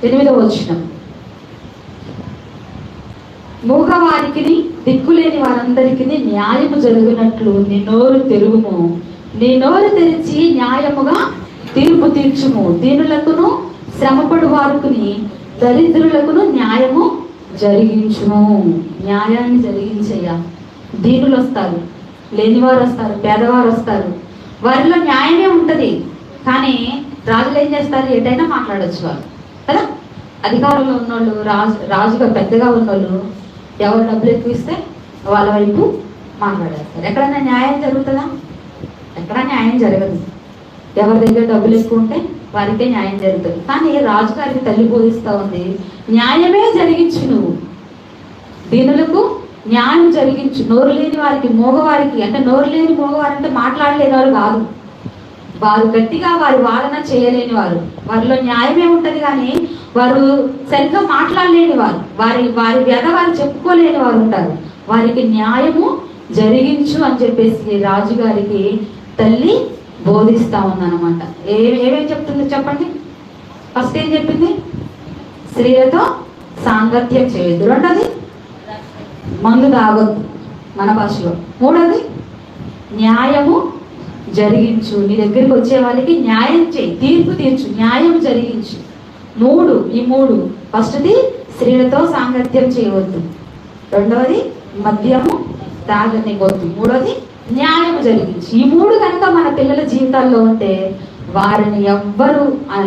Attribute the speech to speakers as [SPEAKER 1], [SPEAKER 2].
[SPEAKER 1] 8వ వచనం, మూగవారికి దిక్కులేని వారందరికీ న్యాయము జరుగునట్లు నీ నోరు తెరుగుము, నీ నోరు తెరిచి న్యాయముగా తీర్పు తీర్చుము, దీనులకును శ్రమపడు వారికి దరిద్రులకును న్యాయము జరిగించుము. న్యాయాన్ని జరిగించయ్యా. దీనులు వస్తారు, లేనివారు వస్తారు, పేదవారు వస్తారు, వారిలో న్యాయమే ఉంటుంది. కానీ రాజులు ఏం చేస్తారు? ఎటైనా మాట్లాడచ్చు వాళ్ళు కదా. అధికారంలో ఉన్నోళ్ళు, రాజుగా పెద్దగా ఉన్నోళ్ళు ఎవరు డబ్బులు ఎక్కువ ఇస్తే వాళ్ళ వైపు మాట్లాడేస్తారు. ఎక్కడైనా న్యాయం జరుగుతుందా? ఎక్కడా న్యాయం జరగదు. ఎవరి దగ్గర డబ్బులు ఎక్కువ ఉంటే వారికే న్యాయం జరుగుతుంది. కానీ రాజుగారికి తల్లి బోధిస్తూ ఉంది, న్యాయమే జరిగించు, నువ్వు దీనులకు న్యాయం జరిగించు. నోరు లేని వారికి, మోగవారికి, అంటే నోరు లేని మోగవారంటే మాట్లాడలేని వారు కాదు, వారు గట్టిగా వారి వాదన చేయలేని వారు, వారిలో న్యాయమే ఉంటుంది కానీ వారు సరిగ్గా మాట్లాడలేని వారు, వారి వ్యధ వారు చెప్పుకోలేని వారు ఉంటారు. వారికి న్యాయము జరిగించు అని చెప్పేసి రాజుగారికి తల్లి బోధిస్తా ఉందన్నమాట. ఏమేం చెప్తుంది చెప్పండి. ఫస్ట్ ఏం చెప్పింది? స్త్రీలతో సాంగత్యం చేయొద్దు. రెండోది, మందు తాగొద్దు మన భాషలో. మూడోది, న్యాయము జరిగించు, నీ దగ్గరికి వచ్చే వాళ్ళకి న్యాయం చేయి, తీర్పు తీర్చు, న్యాయం జరిగించు. ఈ మూడు. ఫస్ట్ది స్త్రీలతో సాంగత్యం చేయవద్దు, రెండవది మద్యము తాగనివ్వద్దు, మూడోది న్యాయం జరిగించు. ఈ మూడు కనుక మన పిల్లల జీవితాల్లో ఉంటే వారిని ఎవ్వరు